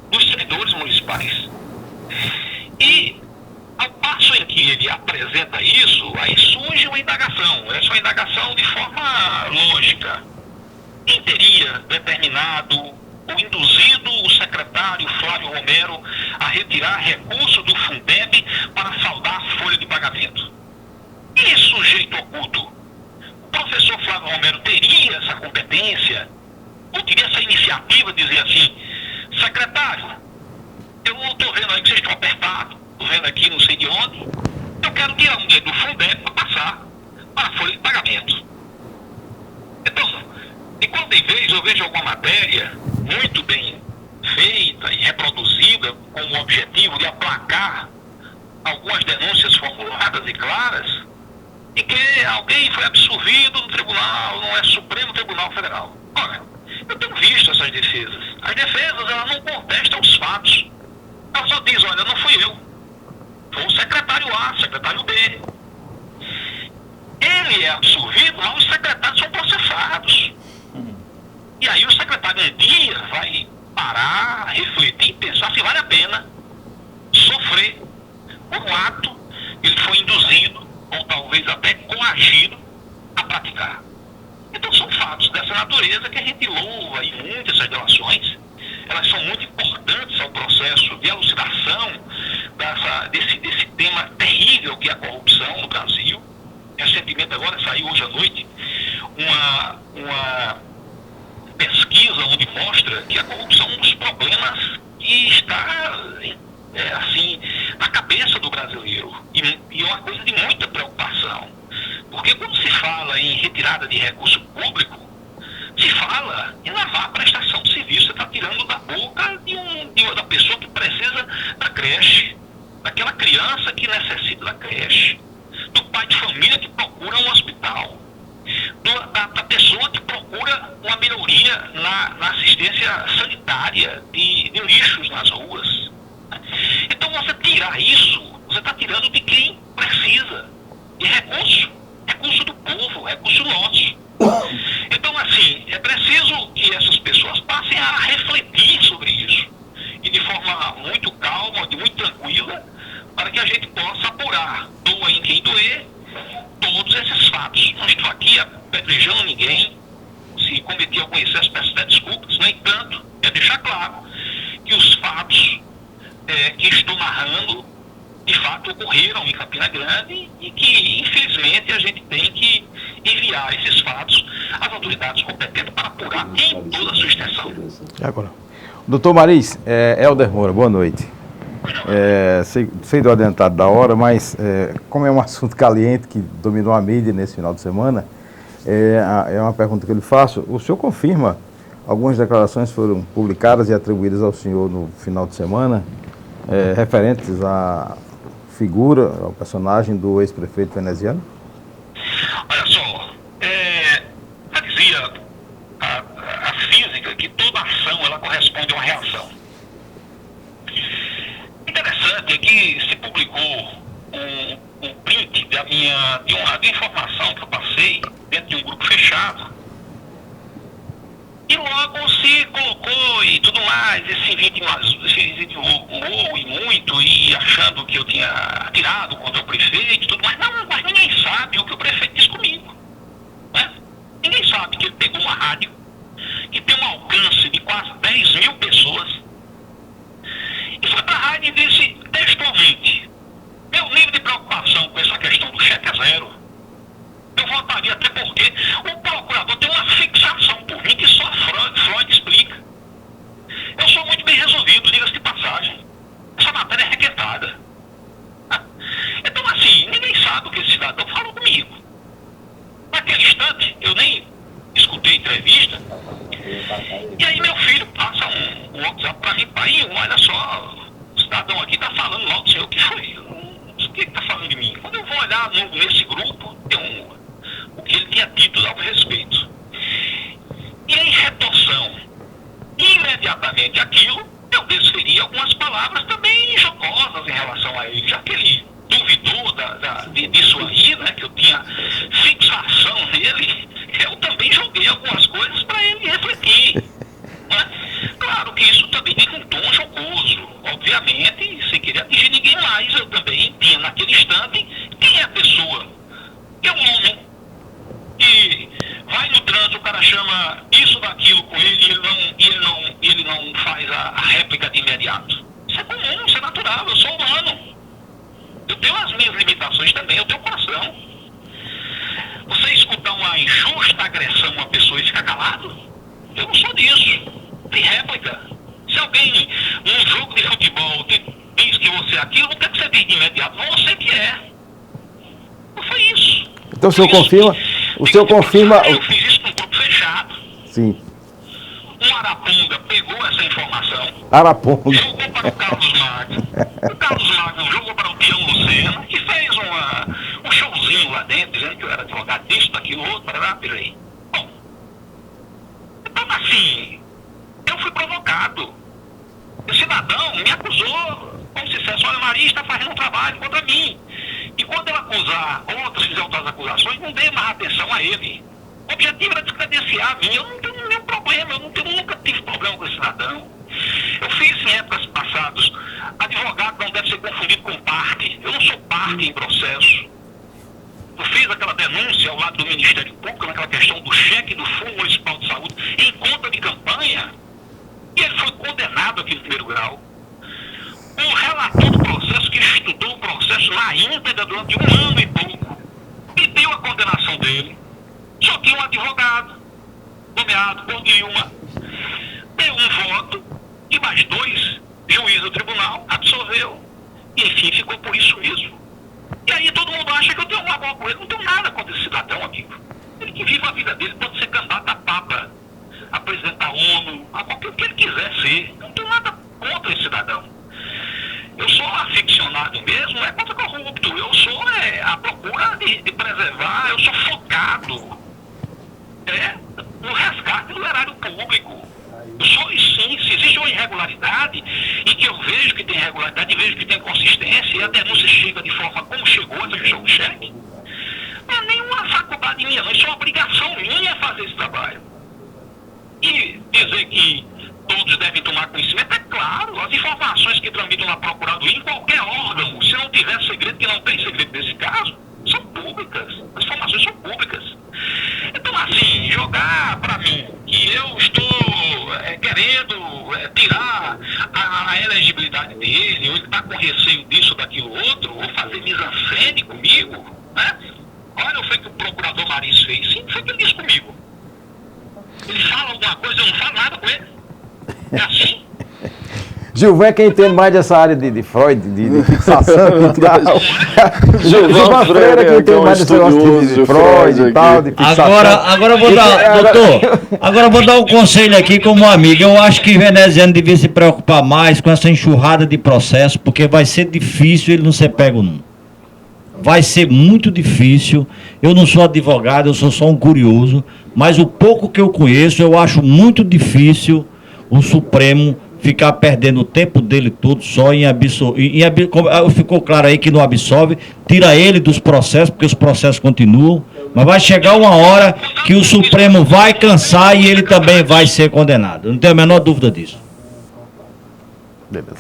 dos servidores municipais. E, ao passo em que ele apresenta isso, aí surge uma indagação. Essa é uma indagação de forma lógica. Quem teria determinado ou induzido o secretário Flávio Romero a retirar recurso do Fundeb para saldar a folha de pagamento? Quem é esse sujeito oculto? O professor Flávio Romero teria essa competência? Ou teria essa iniciativa de dizer assim: secretário, eu estou vendo aí que vocês estão apertados, estou vendo aqui não sei de onde, eu quero tirar um dinheiro do Fundeb para passar para a folha de pagamento. Então, de quando em vez eu vejo alguma matéria muito bem feita e reproduzida com o objetivo de aplacar algumas denúncias formuladas e claras, e que alguém foi absolvido no tribunal, no Supremo Tribunal Federal. Ora, eu tenho visto essas defesas. As defesas, elas não contestam os fatos. Elas só dizem: olha, não fui eu. Foi o secretário A, secretário B. Ele é absolvido, mas os secretários são processados. E aí o secretário um dia vai parar, refletir e pensar se vale a pena sofrer um ato que ele foi induzido ou talvez até coagido a praticar. Então são fatos dessa natureza que a gente louva e muito essas delações. Elas são muito importantes ao processo de elucidação desse tema terrível que é a corrupção no Brasil. Recentemente, agora saiu hoje à noite uma pesquisa onde mostra que a corrupção é um dos problemas que está assim na cabeça do brasileiro e é uma coisa de muita preocupação, porque quando se fala em retirada de recurso público, se fala em na má prestação de serviço. Você está tirando da boca da pessoa que precisa da creche, daquela criança que necessita da creche, do pai de família que procura um hospital, da pessoa que procura uma melhoria na assistência sanitária de lixos nas ruas. Então, você tirar isso, você está tirando de quem precisa. E recurso do povo, recurso nosso. Então, assim, é preciso que essas pessoas passem a refletir sobre isso. E de forma muito calma, muito tranquila, para que a gente possa apurar, doa em quem doer, todos esses fatos. Não estou aqui apedrejando ninguém. Se cometi algum excesso, peço até desculpas. No entanto, é deixar claro que os fatos que estou narrando, de fato, ocorreram em Campina Grande e que, infelizmente, a gente tem que enviar esses fatos às autoridades competentes para apurar em toda a sua extensão. Agora, doutor Maris, Helder Moura, boa noite. Sei do adiantado da hora, mas como é um assunto caliente que dominou a mídia nesse final de semana, é uma pergunta que eu lhe faço. O senhor confirma, algumas declarações foram publicadas e atribuídas ao senhor no final de semana, referentes à figura, ao personagem do ex-prefeito veneziano? Olha só, já dizia a física que toda ação ela corresponde a uma reação. Interessante é que se publicou um print de uma informação que eu passei dentro de um grupo fechado. E logo se colocou e tudo mais, esse vídeo humor e muito, e achando que eu tinha atirado contra o prefeito e tudo mais. Não, mas ninguém sabe o que o prefeito disse comigo. Né? Ninguém sabe que ele pegou uma rádio que tem um alcance de quase 10 mil pessoas e foi para a rádio e disse textualmente: meu nível de preocupação com essa questão do cheque é zero. Eu votaria até porque o procurador tem uma fixação por mim que só Freud explica. Eu sou muito bem resolvido, diga-se de passagem. Essa matéria é requentada. Então, assim, ninguém sabe o que esse cidadão falou comigo. Naquele instante, eu nem escutei a entrevista. E aí meu filho passa um WhatsApp para mim: pai, olha só, o cidadão aqui está falando mal do senhor. O que foi? O que está falando de mim? Quando eu vou olhar nesse grupo, tem o que ele tinha dito ao respeito. E em retorção, imediatamente aquilo, eu desferi algumas palavras também jocosas em relação a ele, já que ele duvidou disso aí, né, que eu tinha fixação nele, eu também joguei algumas coisas para ele refletir. Né? Claro isso também vem com um tom jocoso, obviamente, sem querer atingir ninguém mais. Eu também tinha naquele instante quem é a pessoa, que é um homem, e vai no trânsito, o cara chama isso, daquilo com ele, e ele não faz a réplica de imediato. Isso é comum, isso é natural, eu sou humano. Eu tenho as minhas limitações também, eu tenho coração. Você escutar uma injusta agressão a uma pessoa e ficar calado? Eu não sou disso. Tem réplica. Se alguém, num jogo de futebol, diz que você é aquilo, não quer que você diga de imediato, não, eu sei que é. Não foi isso. Então o senhor confirma... O senhor confirma... Eu fiz isso com um grupo fechado. Sim. Um Araponga pegou essa informação. Araponga. Jogou para o Carlos Magno. O Carlos Magno jogou para o Tião Lucena, que fez um showzinho lá dentro, dizendo que eu era advogado disso, daquilo, outro, para aí. Bom, então assim, eu fui provocado. O cidadão me acusou, como se dissesse, olha, Maria está fazendo um trabalho contra mim. E quando eu acusar outros, fizer outras acusações, não dê mais atenção a ele. O objetivo era descredenciar a mim. Eu não tenho nenhum problema, nunca tive problema com esse cidadão. Eu fiz em épocas passadas, advogado não deve ser confundido com parte. Eu não sou parte em processo. Eu fiz aquela denúncia ao lado do Ministério Público, naquela questão do cheque do Fundo Municipal de Saúde, em conta de campanha, e ele foi condenado aqui no primeiro grau. Um relator do processo, que estudou o processo na íntegra durante 1 ano e pouco, e deu a condenação dele. Só que um advogado, nomeado por Dilma, deu um voto e mais 2 juízes do tribunal absolveu. E enfim, ficou por isso mesmo. E aí todo mundo acha que eu tenho uma boa com ele. Não tenho nada contra esse cidadão, amigo. Ele que vive a vida dele, pode ser candidato a Papa, a presidente da ONU, a qualquer que ele quiser ser. Não tenho nada contra esse cidadão. Eu sou aficionado mesmo, é contra corrupto. Eu sou a procura de preservar, eu sou focado no resgate do erário público. Eu sou, sim, se existe uma irregularidade, e que eu vejo que tem irregularidade, e vejo que tem consistência, e a denúncia chega de forma como chegou essa questão do cheque, não é nenhuma faculdade minha, não, isso é uma obrigação minha fazer esse trabalho. E dizer que todos devem tomar conhecimento, é claro, as informações que tramitam na Procuradoria, em qualquer órgão, se não tiver segredo, que não tem segredo nesse caso, são públicas, as informações são públicas. Então, assim, jogar para mim que eu estou querendo tirar a elegibilidade dele, ou ele está com receio disso, daquilo, outro, ou fazer mise-en-scène comigo, né? Olha o que o procurador Maris fez. Sim, foi o que ele disse comigo. Ele fala alguma coisa, eu não falo nada com ele. É assim. Gilvan é quem entende mais dessa área de Freud, de fixação e tal. Gilvan Freire é quem entende mais desse negócio de Freud e tal, de fixação. Agora eu vou dar, doutor, agora eu vou dar um conselho aqui como amigo. Eu acho que o veneziano devia se preocupar mais com essa enxurrada de processo, porque vai ser difícil ele não ser pego não. Vai ser muito difícil. Eu não sou advogado, eu sou só um curioso, mas o pouco que eu conheço, eu acho muito difícil o Supremo ficar perdendo o tempo dele todo só em absolver. Ficou claro aí que não absolve, tira ele dos processos, porque os processos continuam, mas vai chegar uma hora que o Supremo vai cansar e ele também vai ser condenado. Não tenho a menor dúvida disso. Beleza.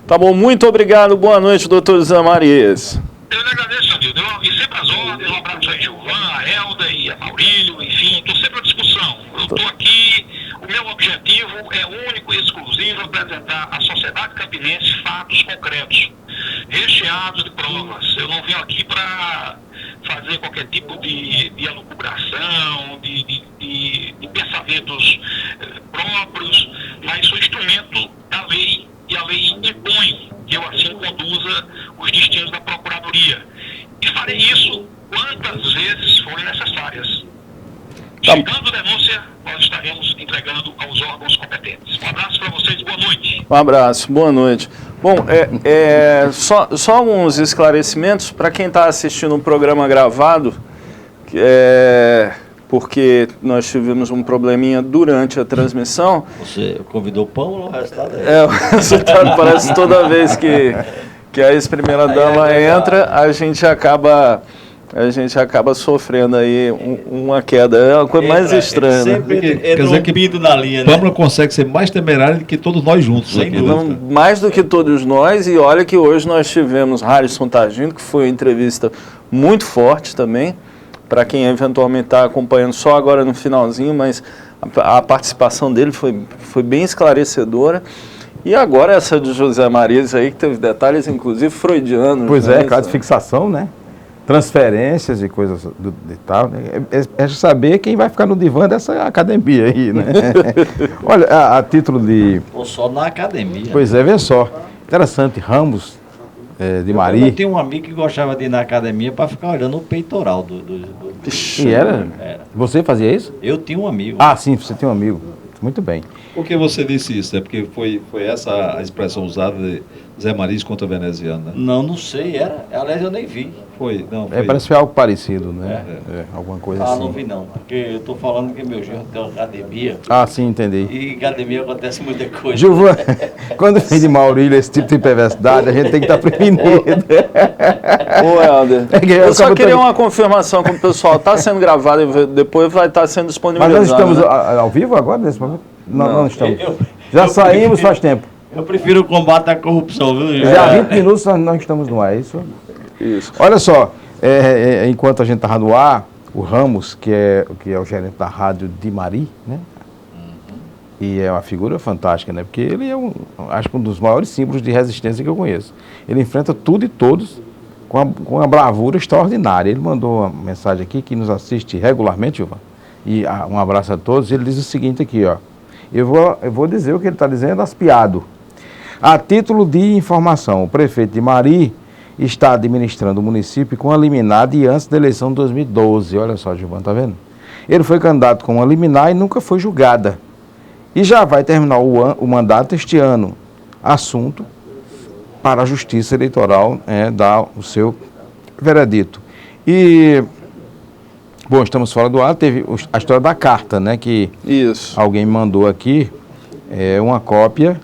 Tá bom, muito obrigado. Boa noite, doutor Zé Marias. Eu lhe agradeço, Sandildo. E sempre às ordens, um abraço aí, Gilvan, a Elda e a Maurílio, enfim, estou sempre à discussão. Eu estou aqui, o meu objetivo é único e exclusivo, apresentar à sociedade campinense fatos concretos, recheados de provas. Eu não venho aqui para fazer qualquer tipo de elucubração, de pensamentos próprios, mas sou instrumento da lei, e a lei impõe que eu assim conduza os destinos da Procuradoria. E farei isso quantas vezes forem necessárias. Chegando denúncia, nós estaremos entregando aos órgãos competentes. Um abraço para vocês, boa noite. Um abraço, boa noite. Bom, só alguns esclarecimentos para quem está assistindo o programa gravado, porque nós tivemos um probleminha durante a transmissão. Você convidou o pão ou o resultado? O resultado parece toda vez que a ex-primeira-dama entra, a gente acaba a gente acaba sofrendo aí uma queda. É uma coisa mais estranha, né? Sempre Quer dizer entra um que pinto na linha, né? Pâmela consegue ser mais temerária do que todos nós juntos. Sem aqui, dúvida. né? Mais do que todos nós, e olha que hoje nós tivemos Harrison Targino, que foi uma entrevista muito forte também, para quem eventualmente está acompanhando só agora no finalzinho, mas a participação dele foi bem esclarecedora. E agora essa de José Mariz aí, que teve detalhes inclusive freudianos. Pois né? é, caso de fixação, né? Transferências e coisas de tal. Né? É saber quem vai ficar no divã dessa academia aí, né? Olha, a título de... Ou só na academia. Pois é, vê só. Interessante, Ramos de Mari. Eu tinha um amigo que gostava de ir na academia para ficar olhando o peitoral do... E era? Você fazia isso? Eu tinha um amigo. Ah, sim, você tem um amigo. Muito bem. Por que você disse isso? É porque foi essa a expressão usada de Zé Mariz contra a veneziana? Não sei, era. Aliás, eu nem vi. Foi, não, foi. Parece que foi algo parecido, né? Alguma coisa assim. Não vi não. Porque eu estou falando que meu genro tem uma academia. Ah, sim, entendi. E em academia acontece muita coisa. Gilvan, quando vem de Maurílio esse tipo de perversidade, a gente tem que estar prevenido. Ô, Helder, eu só queria também. uma confirmação com o pessoal. Está sendo gravado e depois vai estar sendo Mas disponibilizado. nós estamos né? ao vivo agora, nesse momento? Não estamos. Eu Já saímos prefiro- faz tempo. Eu prefiro o combate à corrupção, viu? Já há 20 minutos nós estamos no ar, é isso? Isso. Olha só, enquanto a gente estava no ar, o Ramos, que é o gerente da rádio de Mari, né? E é uma figura fantástica, né? Porque ele é acho que um dos maiores símbolos de resistência que eu conheço. Ele enfrenta tudo e todos com uma bravura extraordinária. Ele mandou uma mensagem aqui que nos assiste regularmente, Gilvan. E um abraço a todos. Ele diz o seguinte aqui, ó. Eu vou dizer o que ele está dizendo aspiado. A título de informação, o prefeito de Mari está administrando o município com a liminar de antes da eleição de 2012. Olha só, Gilvan, tá vendo? Ele foi candidato com uma liminar e nunca foi julgada. E já vai terminar o mandato este ano. Assunto para a Justiça Eleitoral dar o seu veredito. E, bom, estamos fora do ar, teve a história da carta, né? Que Isso. alguém mandou aqui uma cópia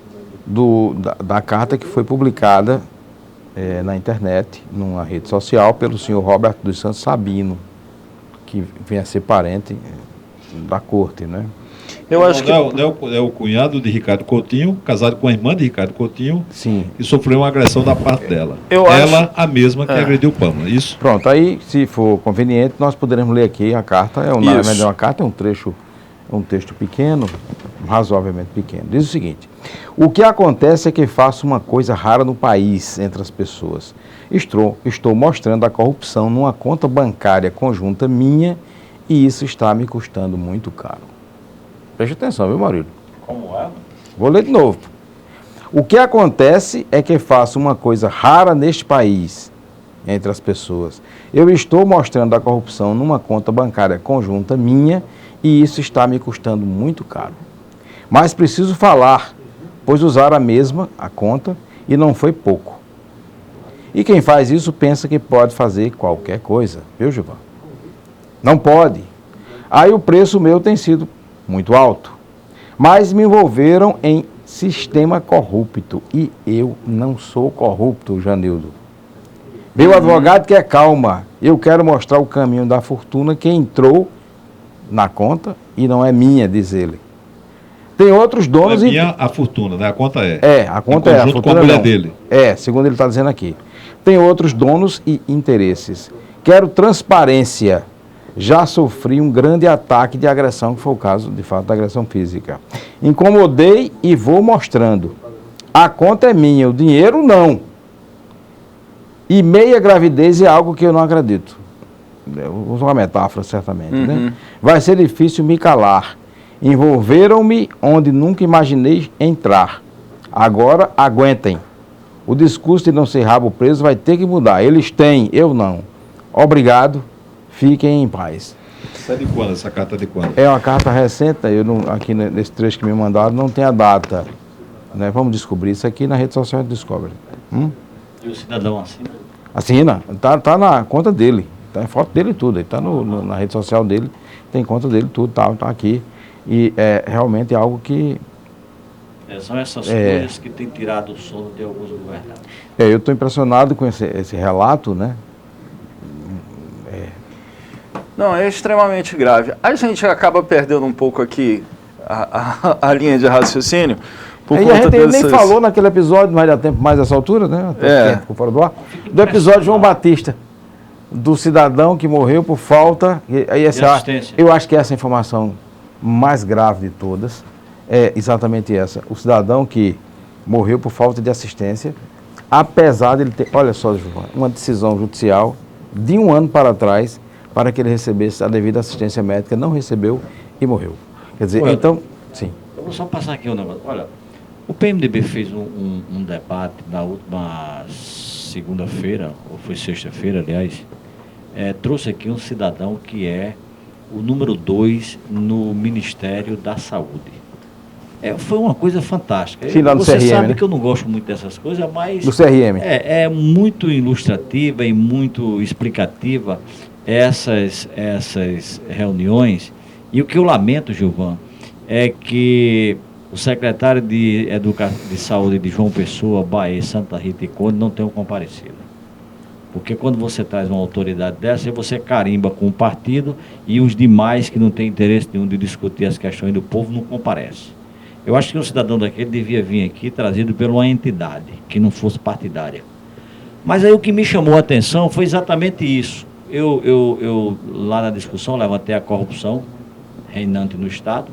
da carta que foi publicada na internet, numa rede social, pelo senhor Roberto dos Santos Sabino, que vem a ser parente da corte, né? Eu acho que... É o cunhado de Ricardo Coutinho, casado com a irmã de Ricardo Coutinho, Sim. e sofreu uma agressão da parte dela. Eu Ela, a mesma que agrediu o Pâmela, isso? Pronto, aí, se for conveniente, nós poderemos ler aqui a carta. Na verdade, é uma carta, é um texto pequeno, razoavelmente pequeno. Diz o seguinte: o que acontece é que faço uma coisa rara no país, entre as pessoas. Estou mostrando a corrupção numa conta bancária conjunta minha e isso está me custando muito caro. Preste atenção, viu, Maurílio? Como é? Vou ler de novo. O que acontece é que faço uma coisa rara neste país, entre as pessoas. Eu estou mostrando a corrupção numa conta bancária conjunta minha e isso está me custando muito caro. Mas preciso falar, pois usaram a conta, e não foi pouco. E quem faz isso pensa que pode fazer qualquer coisa, viu, Gilvan? Não pode. Aí o preço meu tem sido muito alto. Mas me envolveram em sistema corrupto. E eu não sou corrupto, Janildo. Meu advogado quer calma. Eu quero mostrar o caminho da fortuna que entrou na conta e não é minha, diz ele. Tem outros donos... É minha a fortuna, né? A conta é. A conta em é a conjunto fortuna com a mulher não. dele. Segundo ele está dizendo aqui. Tem outros donos e interesses. Quero transparência. Já sofri um grande ataque de agressão, que foi o caso, de fato, da agressão física. Incomodei e vou mostrando. A conta é minha, o dinheiro não. E meia gravidez é algo que eu não acredito. Eu vou usar uma metáfora, certamente, né? Vai ser difícil me calar. Envolveram-me onde nunca imaginei entrar. Agora, aguentem. O discurso de não ser rabo preso vai ter que mudar. Eles têm, eu não. Obrigado. Fiquem em paz. Isso é de quando? Essa carta é de quando? É uma carta recente, aqui nesse trecho que me mandaram não tem a data. Né? Vamos descobrir isso aqui na rede social, a gente descobre. E o cidadão assina? Assina, tá na conta dele, tá em foto dele e tudo, ele tá na rede social dele, tem conta dele tudo, tá aqui. E é realmente algo que... São essas coisas que têm tirado o sono de alguns governantes. Eu estou impressionado com esse relato, né? Não, é extremamente grave. A gente acaba perdendo um pouco aqui a linha de raciocínio. Por E a conta gente nem dessas... falou naquele episódio, mas dá tempo mais essa altura, né? Até ficou fora do ar. Do episódio João Batista, do cidadão que morreu por falta. Eu acho que essa informação mais grave de todas é exatamente essa. O cidadão que morreu por falta de assistência, apesar de ele ter, olha só, João, uma decisão judicial de 1 ano para trás, para que ele recebesse a devida assistência médica, não recebeu e morreu. Quer dizer, então, sim. Eu vou só passar aqui um negócio. Olha, o PMDB fez um debate na última segunda-feira, ou foi sexta-feira, aliás, trouxe aqui um cidadão que é o número 2 no Ministério da Saúde. Foi uma coisa fantástica. Sim, lá no Você CRM, sabe, né? que eu não gosto muito dessas coisas, mas... Do CRM. É muito ilustrativa e muito explicativa essas reuniões. E o que eu lamento, Gilvan, é que o secretário de Saúde de João Pessoa, Bahia, Santa Rita e Conde não tenham comparecido. Porque quando você traz uma autoridade dessa, você carimba com o partido e os demais que não têm interesse nenhum de discutir as questões do povo não comparecem. Eu acho que um cidadão daquele devia vir aqui trazido por uma entidade que não fosse partidária. Mas aí o que me chamou a atenção foi exatamente isso. Eu lá na discussão, levantei a corrupção reinante no Estado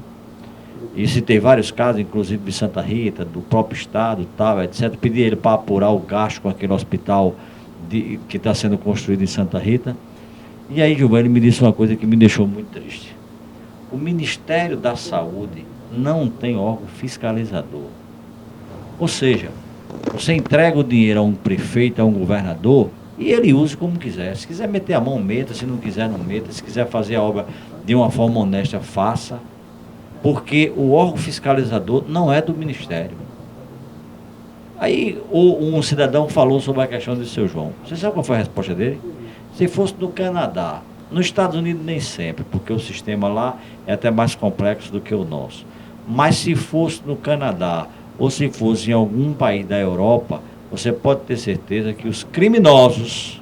e citei vários casos, inclusive de Santa Rita, do próprio Estado, tal, etc. Pedi ele para apurar o gasto com aquele hospital que está sendo construído em Santa Rita. E aí, Gilvan, ele me disse uma coisa que me deixou muito triste. O Ministério da Saúde não tem órgão fiscalizador. Ou seja, você entrega o dinheiro a um prefeito, a um governador, e ele use como quiser. Se quiser meter a mão, meta. Se não quiser, não meta. Se quiser fazer a obra de uma forma honesta, faça. Porque o órgão fiscalizador não é do Ministério. Aí um cidadão falou sobre a questão do seu João. Você sabe qual foi a resposta dele? Se fosse no Canadá, nos Estados Unidos nem sempre, porque o sistema lá é até mais complexo do que o nosso. Mas se fosse no Canadá, ou se fosse em algum país da Europa, você pode ter certeza que os criminosos,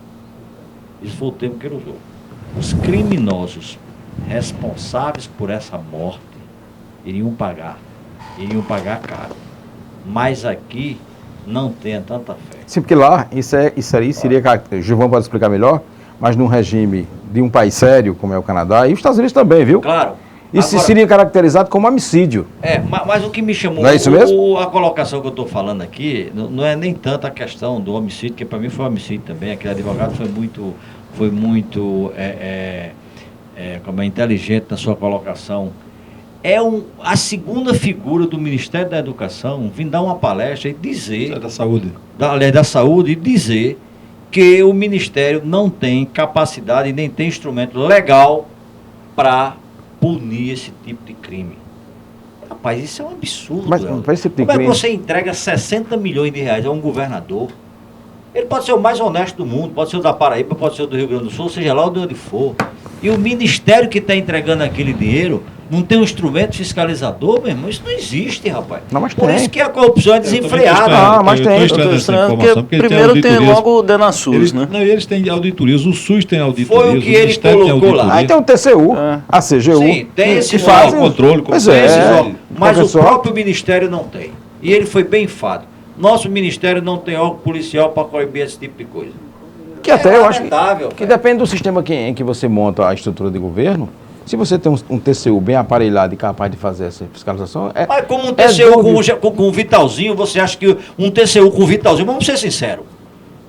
isso foi o termo que ele usou, os criminosos responsáveis por essa morte iriam pagar caro. Mas aqui não tenha tanta fé. Sim, porque lá, isso aí seria, Gilvão pode explicar melhor, mas num regime de um país sério, como é o Canadá, e os Estados Unidos também, viu? Claro. Isso Agora, seria caracterizado como homicídio. Mas o que me chamou... Não é isso mesmo? A colocação que eu estou falando aqui, não é nem tanto a questão do homicídio, que para mim foi homicídio também. Aquele advogado foi muito como inteligente na sua colocação. A segunda figura do Ministério da Educação vir dar uma palestra e dizer... Da saúde. Da saúde, e dizer que o Ministério não tem capacidade e nem tem instrumento legal para punir esse tipo de crime. Rapaz, isso é um absurdo. Mas esse tipo de como crime... é que você entrega 60 milhões de reais a um governador? Ele pode ser o mais honesto do mundo, pode ser o da Paraíba, pode ser o do Rio Grande do Sul, seja lá onde for. E o Ministério que está entregando aquele dinheiro não tem um instrumento fiscalizador, meu irmão? Isso não existe, rapaz. Não, mas por tem. isso que a corrupção é desenfreada. Não, mas tem. Eu estou estranhando porque primeiro tem logo o Denasus, né? Não, eles têm auditorias, o SUS tem auditorias, Foi o que ele colocou lá. Aí tem o TCU, a CGU. Sim, tem esse faz o controle. Mas o próprio Ministério não tem. E ele foi bem enfado. Nosso Ministério não tem órgão policial para coibir esse tipo de coisa. Que até eu acho lamentável, que depende do sistema em que você monta a estrutura de governo. Se você tem um TCU bem aparelhado e capaz de fazer essa fiscalização... Mas como um TCU com o Vitalzinho, você acha que um TCU com o Vitalzinho, vamos ser sinceros,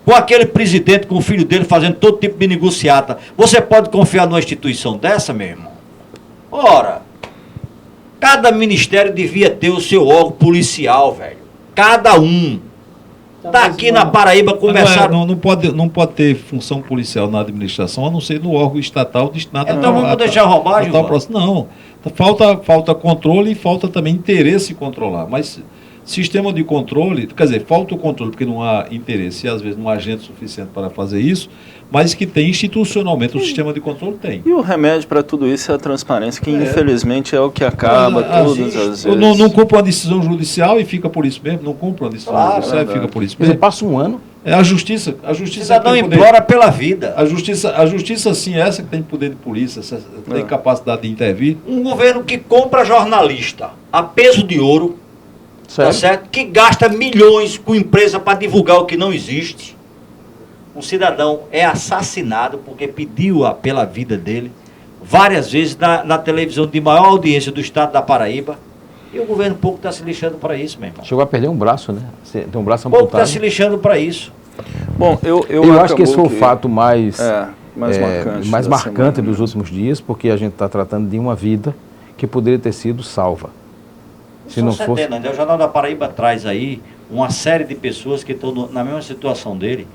com aquele presidente, com o filho dele fazendo todo tipo de negociata, você pode confiar numa instituição dessa, meu irmão? Ora, cada ministério devia ter o seu órgão policial, velho. Cada um. Daqui na Paraíba começaram... Não pode ter função policial na administração, a não ser no órgão estatal destinado Então vamos deixar roubar, Não, falta controle e falta também interesse em controlar. Mas sistema de controle, quer dizer, falta o controle porque não há interesse e às vezes não há gente suficiente para fazer isso, mas que tem institucionalmente, o sistema de controle tem. E o remédio para tudo isso é a transparência, que infelizmente é o que acaba todas as vezes. Não cumpre uma decisão judicial e fica por isso mesmo, não cumpre uma decisão judicial e fica por isso Quer dizer, mesmo. passa um ano É a justiça O que cidadão tem poder. implora pela vida. A justiça sim é essa que tem poder de polícia, essa tem capacidade de intervir. Um governo que compra jornalista a peso de ouro, tá certo? Que gasta milhões com empresa para divulgar o que não existe. Um cidadão é assassinado porque pediu pela vida dele várias vezes na televisão de maior audiência do estado da Paraíba. E o governo pouco está se lixando para isso, meu irmão. Chegou a perder um braço, né? Tem um braço Pouco amputado. está se lixando para isso. Bom, Eu acho que esse foi o fato mais mais marcante semana, dos últimos dias, porque a gente está tratando de uma vida que poderia ter sido salva. Se não fosse... Centenas, né? O Jornal da Paraíba traz aí uma série de pessoas que estão na mesma situação dele,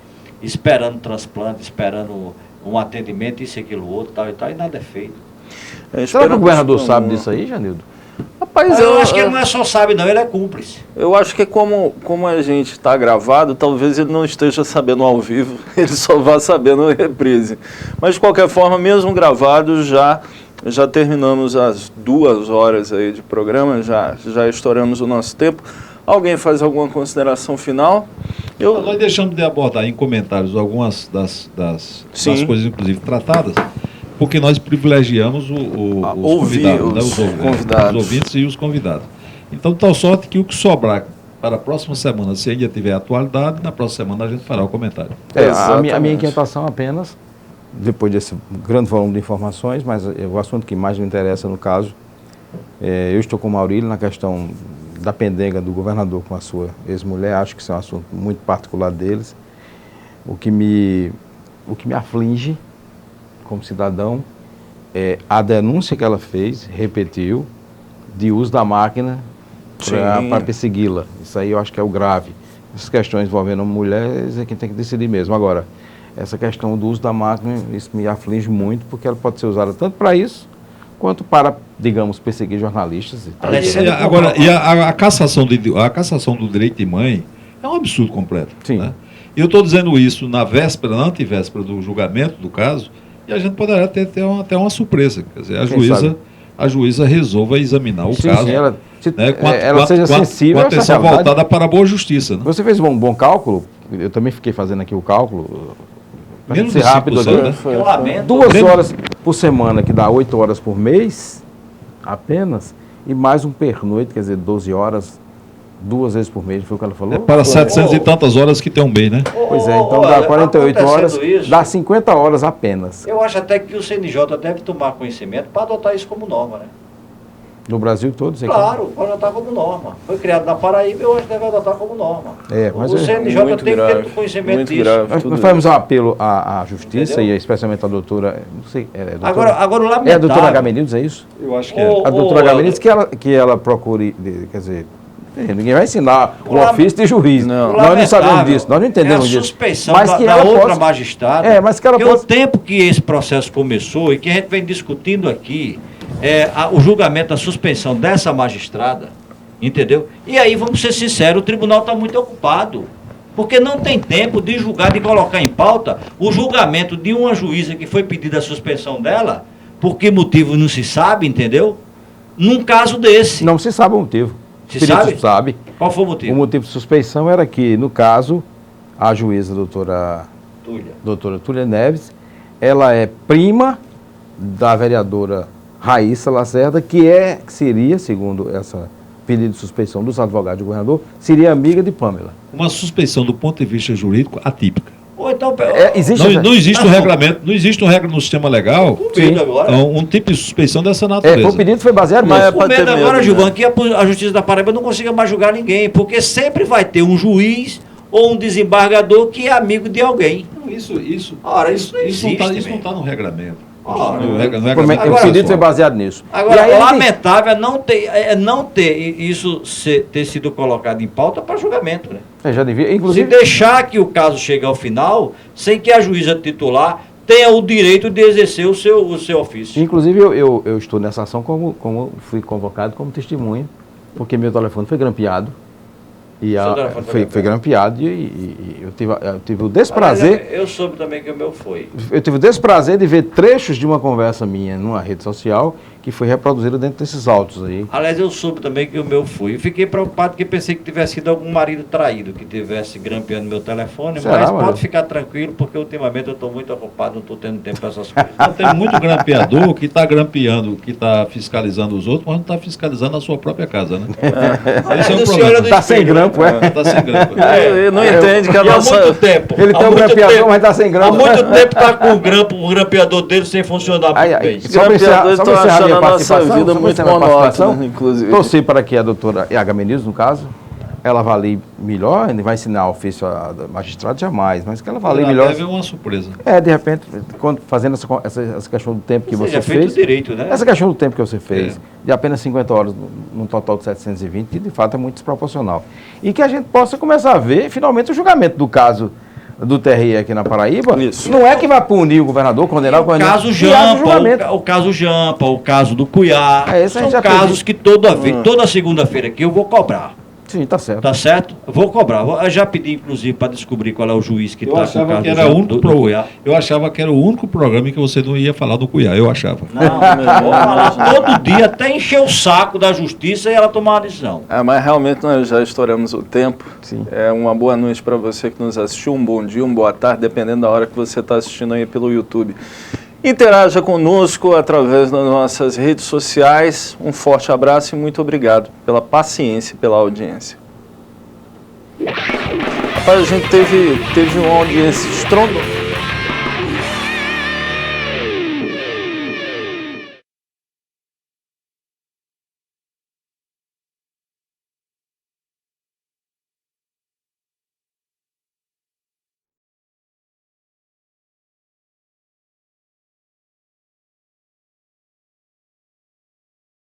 esperando transplante, esperando um atendimento, isso, aquilo, outro, tal e tal, e nada é feito. Será que o governador sabe disso aí, Janildo? Rapaz, Eu acho que ele não é só sabe, não, ele é cúmplice. Eu acho que como a gente está gravado, talvez ele não esteja sabendo ao vivo, ele só vá sabendo na reprise. Mas, de qualquer forma, mesmo gravado, já terminamos as 2 horas aí de programa, já estouramos o nosso tempo. Alguém faz alguma consideração final? Nós deixamos de abordar em comentários algumas das coisas, inclusive, tratadas, porque nós privilegiamos os convidados, os ouvintes e os convidados. Então, tal sorte que o que sobrar para a próxima semana, se ainda tiver atualidade, na próxima semana a gente fará o comentário. A minha inquietação apenas, depois desse grande volume de informações, mas o assunto que mais me interessa no caso, eu estou com o Maurílio na questão da pendenga do governador com a sua ex-mulher. Acho que isso é um assunto muito particular deles. O que me aflige como cidadão é a denúncia que ela fez, repetiu, de uso da máquina para persegui-la. Isso aí eu acho que é o grave. Essas questões envolvendo mulheres é quem tem que decidir mesmo. Agora, essa questão do uso da máquina, isso me aflige muito, porque ela pode ser usada tanto para isso, quanto para, digamos, perseguir jornalistas. A cassação do direito de mãe é um absurdo completo. Sim. Né? E eu estou dizendo isso na antevéspera do julgamento do caso, e a gente poderá ter até uma surpresa. Quer dizer, a juíza resolva examinar o caso. Sim, ela seja sensível com atenção voltada para a boa justiça. Né? Você fez um bom cálculo, eu também fiquei fazendo aqui o cálculo. Menos ser de rápido 5%, aqui. né? Eu lamento. 2 horas por semana, que dá 8 horas por mês, apenas, e mais um pernoite, quer dizer, 12 horas, 2 vezes por mês, foi o que ela falou? Para 700 e tantas horas que tem um mês, né? Pois é, então dá 48 horas, dá 50 horas apenas. Eu acho até que o CNJ deve tomar conhecimento para adotar isso como norma, né? No Brasil todo? Claro, pode adotar como norma. Foi criado na Paraíba, eu acho que deve adotar como norma. Mas o CNJ tem que ter conhecimento disso. Nós fazemos um apelo à justiça, entendeu? E especialmente à doutora, não sei, agora o lamentável... É a doutora Agamenildes, é isso? Eu acho que é. A doutora Agamenildes que ela procure, quer dizer, ninguém vai ensinar o ofício de juiz. Nós não sabemos disso, nós não entendemos disso. É a suspeição da outra magistrada, mas que ela o tempo que esse processo começou e que a gente vem discutindo aqui, o julgamento da suspensão dessa magistrada, entendeu? E aí, vamos ser sinceros, o tribunal está muito ocupado, porque não tem tempo de julgar, de colocar em pauta o julgamento de uma juíza que foi pedida a suspensão dela, por que motivo não se sabe, entendeu? Num caso desse. Não se sabe o motivo. Se sabe? Sabe. Qual foi o motivo? O motivo de suspeição era que, no caso, a juíza doutora Túlia Neves, ela é prima da vereadora Raíssa Lacerda, que seria, segundo essa pedido de suspeição dos advogados do governador, seria amiga de Pâmela. Uma suspeição do ponto de vista jurídico atípica. Ou então, não existe um regulamento, não existe um regra no sistema legal, um tipo de suspeição dessa natureza. O pedido foi baseado nisso. O medo agora, Gilvan, que a Justiça da Paraíba não consiga mais julgar ninguém, porque sempre vai ter um juiz ou um desembargador que é amigo de alguém. Isso não está no regulamento. O pedido foi baseado nisso. Agora, lamentável é não ter isso ter sido colocado em pauta para julgamento, né? Já devia, inclusive... Se deixar que o caso chegue ao final, sem que a juíza titular tenha o direito de exercer o seu ofício. Inclusive, eu estou nessa ação como fui convocado como testemunha, porque meu telefone foi grampeado. Foi grampeado e eu tive o desprazer... Eu soube também que o meu foi. Eu tive o desprazer de ver trechos de uma conversa minha numa rede social que foi reproduzida dentro desses autos aí. Aliás, eu soube também que o meu foi. Eu fiquei preocupado porque pensei que tivesse sido algum marido traído que tivesse grampeando meu telefone, Será, mas mano? pode ficar tranquilo, porque ultimamente eu estou muito ocupado, não estou tendo tempo para essas coisas. Então, tem muito grampeador que está grampeando, que está fiscalizando os outros, mas não está fiscalizando a sua própria casa, né? Esse é um O senhor problema. do Tá sem espelho, grampo, é? Está sem grampo. Ele não entende que a E há nossa... muito tempo. Ele há tem um muito grampeador, tempo- mas tá sem Há grampo. muito tempo está com o grampeador dele sem funcionar muito Ai, ai, bem. só para encerrar, Grampeadores só pra estão encerrar achando minha a nossa participação, vida só pra muito encerrar minha participação, monótona, inclusive. torci para que a doutora H. Menezes, no caso, ela avalie melhor, ele vai ensinar ofício a magistrado jamais, mas que ela avalie melhor. Deve uma surpresa. De repente, fazendo essa questão do tempo que você Seja feito fez. direito, né? Essa questão do tempo que você fez, de apenas 50 horas, num total de 720, que de fato é muito desproporcional. E que a gente possa começar a ver, finalmente, o julgamento do caso do TRE aqui na Paraíba. Isso. Não é que vai punir o governador, condenar o O governador. caso que haja julgamento. Jampa, o caso Jampa, o caso do Cuiá. Esse a gente São já casos pediu. que toda segunda-feira aqui eu vou cobrar. Sim, tá certo. Tá certo? Eu vou cobrar. Eu já pedi, inclusive, para descobrir qual é o juiz que Eu está com o achava caso que era o do único Cuiá. Eu achava que era o único programa em que você não ia falar do Cuiá, eu achava. Não, eu vou falar todo dia até encher o saco da justiça e ela tomar uma decisão. Mas realmente nós já estouramos o tempo. Sim. É uma boa noite para você que nos assistiu, um bom dia, uma boa tarde, dependendo da hora que você está assistindo aí pelo YouTube. Interaja conosco através das nossas redes sociais. Um forte abraço e muito obrigado pela paciência e pela audiência. Rapaz, a gente teve uma audiência estrondosa.